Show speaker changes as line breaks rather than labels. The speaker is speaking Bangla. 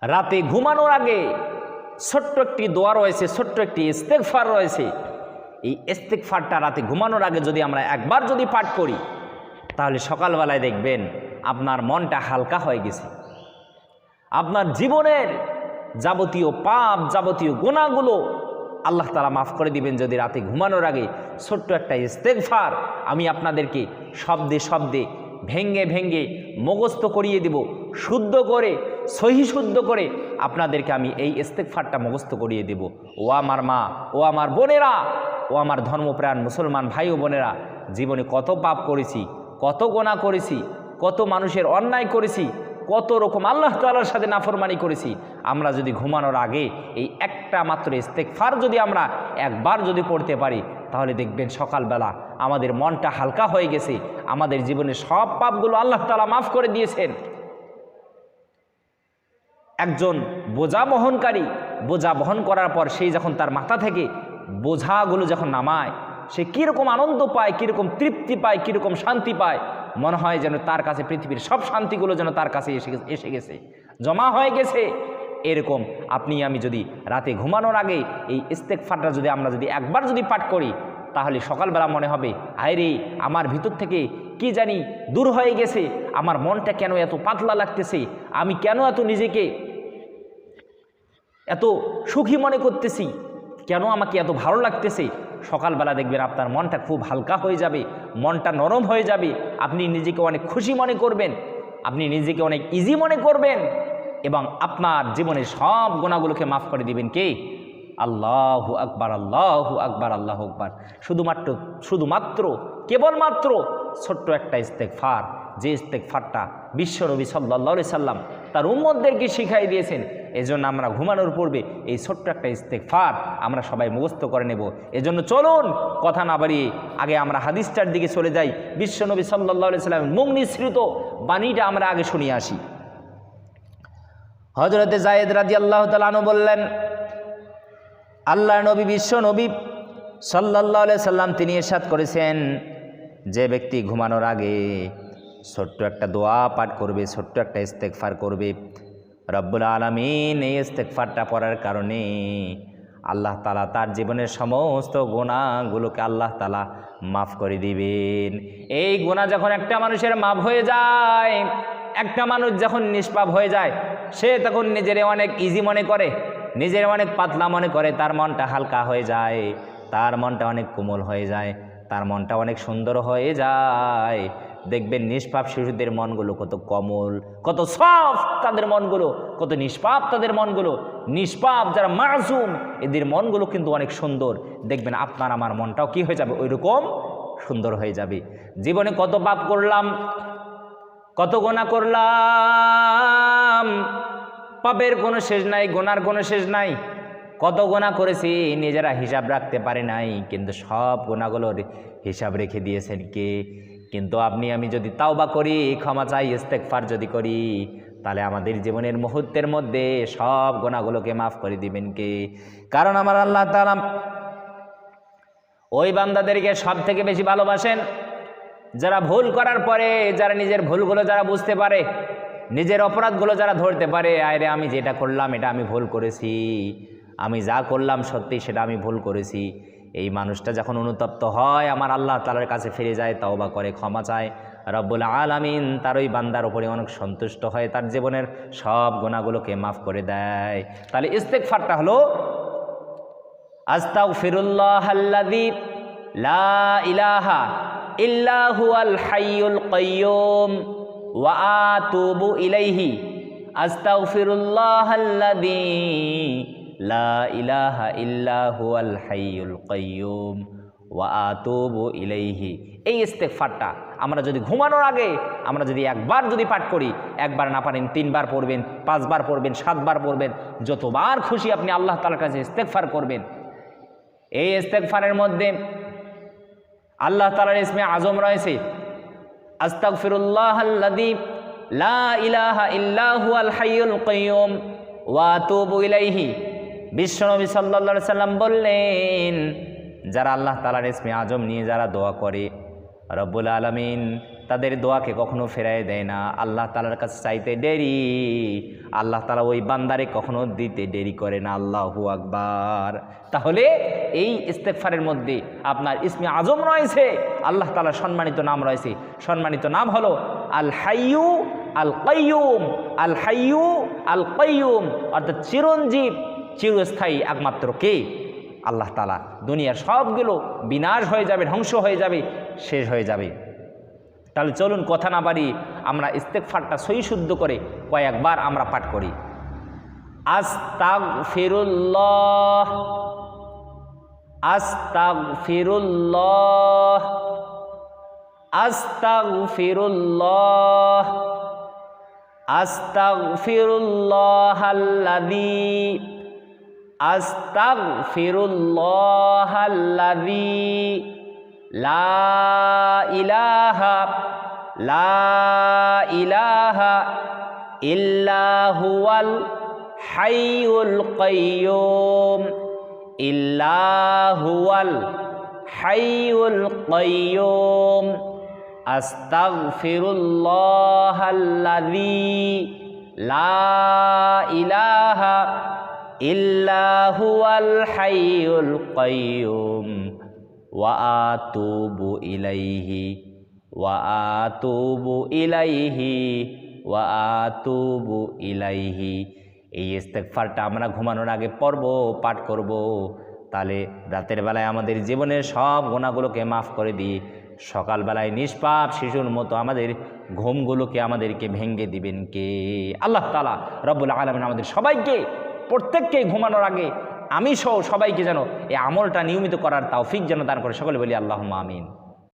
রাতে ঘুমানোর আগে ছোট্ট একটি দোয়া রয়েছে, ছোট্ট একটি ইস্তেগফার রয়েছে। এই ইস্তেগফারটা রাতে ঘুমানোর আগে যদি আমরা একবার যদি পাঠ করি, তাহলে সকালবেলায় দেখবেন আপনার মনটা হালকা হয়ে গেছে। আপনার জীবনের যাবতীয় পাপ, যাবতীয় গুনাহগুলো আল্লাহ তাআলা মাফ করে দিবেন যদি রাতে ঘুমানোর আগে ছোট্ট একটা ইস্তেগফার আমি আপনাদেরকে শব্দে শব্দে ভেঙ্গে ভেঙ্গে মুখস্থ করিয়ে দেব, শুদ্ধ করে সহি শুদ্ধ করে আপনাদেরকে আমি এই ইস্তেগফারটা মুখস্থ করিয়ে দেব। ও আমার মা, ও আমার বোনেরা, ও আমার ধর্মপ্রাণ মুসলমান ভাই ও বোনেরা, জীবনে কত পাপ করেছি, কত গুনাহ করেছি, কত মানুষের অন্যায় করেছি, কত রকম আল্লাহ তাআলার সাথে নাফরমানি করেছি। আমরা যদি ঘুমানোর আগে এই একটা মাত্র ইস্তেগফার যদি আমরা একবার যদি পড়তে পারি, তাহলে দেখবেন সকালবেলা আমাদের মনটা হালকা হয়ে গেছে, আমাদের জীবনে সব পাপগুলো আল্লাহ তাআলা মাফ করে দিয়েছেন। একজন বোঝা বহনকারী বোঝা বহন করার পর সেই যখন তার মাথা থেকে বোঝাগুলো যখন নামায়, সে কীরকম আনন্দ পায়, কীরকম তৃপ্তি পায়, কীরকম শান্তি পায়, মনে হয় যেন তার কাছে পৃথিবীর সব শান্তিগুলো যেন তার কাছে এসে গেছে, জমা হয়ে গেছে। এরকম আপনি আমি যদি রাতে ঘুমানোর আগে এই ইস্তেগফারটা যদি আমরা যদি একবার যদি পাঠ করি, তাহলে সকালবেলা মনে হবে হায় রে, আমার ভিতর থেকে কি জানি দূর হয়ে গেছে, আমার মনটা কেন এত পাতলা লাগতেছে, আমি কেন এত নিজেকে এত সুখী মনে করতেছি, কেন আমাকে এত ভালো লাগতেছে। সকালবেলা দেখবেন আপনার মনটা খুব হালকা হয়ে যাবে, মনটা নরম হয়ে যাবে, আপনি নিজেকে অনেক খুশি মনে করবেন, আপনি নিজেকে অনেক ইজি মনে করবেন, এবং আপনার জীবনের সব গুনাহগুলোকে মাফ করে দিবেন কে? আল্লাহু আকবার, আল্লাহু আকবার, আল্লাহু আকবার। শুধুমাত্র কেবলমাত্র ছোট্ট একটা ইস্তেগফার, যে ইস্তেগফারটা বিশ্বনবী সাল্লাল্লাহু আলাইহি সাল্লাম তার উম্মতদেরকে শিখাই দিয়েছেন। এজন্য আমরা ঘুমানোর পূর্বে এই ছোট্ট একটা ইস্তেগফার আমরা সবাই মুখস্থ করে নেব। এজন্য চলুন কথা না বাড়িয়ে আগে আমরা হাদিসটার দিকে চলে যাই। বিশ্বনবী সাল্লাল্লাহু আলাইহি সাল্লামের মুখ নিঃসৃত বাণীটা আমরা আগে শুনিয়ে আসি। হযরতে যায়েদ রাদিয়াল্লাহু তাআলা আনহু বললেন, আল্লাহর নবী বিশ্বনবী সাল্লাল্লাহু আলাইহি সাল্লাম তিনি ইরশাদ করেছেন, যে ব্যক্তি ঘুমানোর আগে ছোট্ট একটা দোয়া পাঠ করবে, ছোট্ট একটা ইস্তেগফার করবে, রব্বুল আলামিন এই ইস্তেগফারটা পড়ার কারণে আল্লাহ তাআলা তার জীবনের সমস্ত গুনাহগুলোকে আল্লাহ তাআলা মাফ করে দিবেন। এই গুনাহ যখন একটা মানুষের মাফ হয়ে যায়, একটা মানুষ যখন নিষ্পাপ হয়ে যায়, সে তখন নিজের অনেক ইজি মনে করে, নিজের অনেক পাতলা মনে করে, তার মনটা হালকা হয়ে যায়, তার মনটা অনেক কোমল হয়ে যায়, তার মনটা অনেক সুন্দর হয়ে যায়। দেখবেন নিষ্পাপ শিশুদের মনগুলো কত কোমল, কত সফট তাদের মনগুলো, কত নিষ্পাপ তাদের মনগুলো। নিষ্পাপ যারা মাসুম, এদের মনগুলো কিন্তু অনেক সুন্দর। দেখবেন আপনার আমার মনটাও কি হয়ে যাবে, ওই রকম সুন্দর হয়ে যাবে। জীবনে কত পাপ করলাম, কত গুনাহ করলাম, পাপের কোনো শেষ নাই, গুনার কোনো শেষ নাই। কত গুনাহ করেছি নিজেরা হিসাব রাখতে পারে নাই, কিন্তু সব গুনাহগুলোর হিসাব রেখে দিয়েছেন কে? কিন্তু আপনি আমি যদি তাওবা করি, ক্ষমা চাই, ইস্তেগফার যদি করি, তাহলে আমাদের জীবনের মুহূর্তের মধ্যে সব গুনাহগুলোকে মাফ করে দিবেন কে? কারণ আমার আল্লাহ তাআলা ওই বান্দাদেরকে সব থেকে বেশি ভালোবাসেন যারা ভুল করার পরে, যারা নিজের ভুলগুলো যারা বুঝতে পারে, নিজের অপরাধগুলো যারা ধরতে পারে, আরে আমি যেটা করলাম এটা আমি ভুল করেছি, আমি যা করলাম সত্যি সেটা আমি ভুল করেছি। এই মানুষটা যখন অনুতপ্ত হয়, আমার আল্লাহ তাআলার কাছে ফিরে যায়, তওবা করে, ক্ষমা চায়, রব্বুল আলামিন তার ওই বান্দার উপরে অনেক সন্তুষ্ট হয়, তার জীবনের সব গুনাহগুলোকে মাফ করে দেয়। তাহলে ইস্তেগফারটা হলো আস্তাগফিরুল্লাহাল্লাযী লা ইলাহা ইল্লা হুয়াল হাইয়ুল কাইয়্যুম ওয়া আতুবু ইলাইহি, আস্তাগফিরুল্লাহাল্লাযী লা ইলাহা ইল্লা হুয়াল হাইয়ুল কাইয়্যুম ওয়া আতুবু ইলাইহি। এই ইস্তেগফারটা আমরা যদি ঘুমানোর আগে আমরা যদি একবার যদি পাঠ করি, একবার না পারেন 3 বার পড়বেন, 5 বার পড়বেন, 7 বার পড়বেন, যতবার খুশি আপনি আল্লাহ তাআলার কাছে ইস্তেগফার করবেন। এই ইস্তেগফারের মধ্যে আল্লাহ তাআলার ইসমে আজম রয়েছে, আস্তাগফিরুল্লাহাল্লাযী লা ইলাহা ইল্লা হুয়াল হাইয়ুল কাইয়্যুম ওয়া আতুবু ইলাইহি। বিশ্বনবী সাল্লাল্লাহু আলাইহি সাল্লাম বললেন, যারা আল্লাহ তাআলার ইসমে আজম নিয়ে যারা দোয়া করে, রব্বুল আলামিন তাদের দোয়াকে কখনো ফেরায় দেয় না। আল্লাহ তাআলার কাছে চাইতে দেরি, আল্লাহ তাআলা ওই বান্দারে কখনো দিতে দেরি করে না। আল্লাহু আকবার। তাহলে এই ইস্তেগফারের মধ্যে আপনার ইসমে আজম রয়েছে, আল্লাহ তাআলার সম্মানিত নাম রয়েছে। সম্মানিত নাম হলো আল হাইয়ু আল কাইয়ুম। আল হাইয়ু আল কাইয়ুম অর্থাৎ চিরঞ্জীব, চিরস্থায়ী একমাত্র কে? আল্লাহ তাআলা। দুনিয়ার সবগুলো বিনাশ হয়ে যাবে, ধ্বংস হয়ে যাবে, শেষ হয়ে যাবে। তাহলে চলুন কথা না বাড়ি আমরা ইস্তেগফারটা সহি শুদ্ধ করে কয়েকবার আমরা পাঠ করি। আস্তাগফিরুল্লাহ, আস্তাগফিরুল্লাহ, আস্তাগফিরুল্লাহ, আস্তাগফিরুল্লাহাল্লাযী, আস্তাগফিরুল্লাহাল্লাযী লা ইলাহা, লা ইলাহা ইল্লা হুয়াল হাইয়ুল কাইয়ুম, ইল্লা হুয়াল হাইয়ুল কাইয়ুম, আস্তাগফিরুল্লাহাল্লাযী লা ইলাহা ইল্লা হুয়াল হাইয়ুল কাইয়ুম ওয়া আতুবু ইলাইহি, ওয়া আতুবু ইলাইহি, ওয়া আতুবু ইলাইহি। এই ইস্তেগফারটা আমরা ঘুমানোর আগে পড়ব, পাঠ করব। তাহলে রাতের বেলায় আমাদের জীবনের সব গুনাহগুলোকে মাফ করে দিই, সকালবেলায় নিষ্পাপ শিশুর মতো আমাদের ঘুমগুলোকে আমাদেরকে ভেঙে দিবেন কে? আল্লাহ তাআলা রব্বুল আলামিন আমাদের সবাইকে, প্রত্যেককে ঘুমানোর আগে আমি সহ সবাইকে যেন এই আমলটা নিয়মিত করার তৌফিক যেন দান করে। সকলে বলি আল্লাহুম্মা আমিন।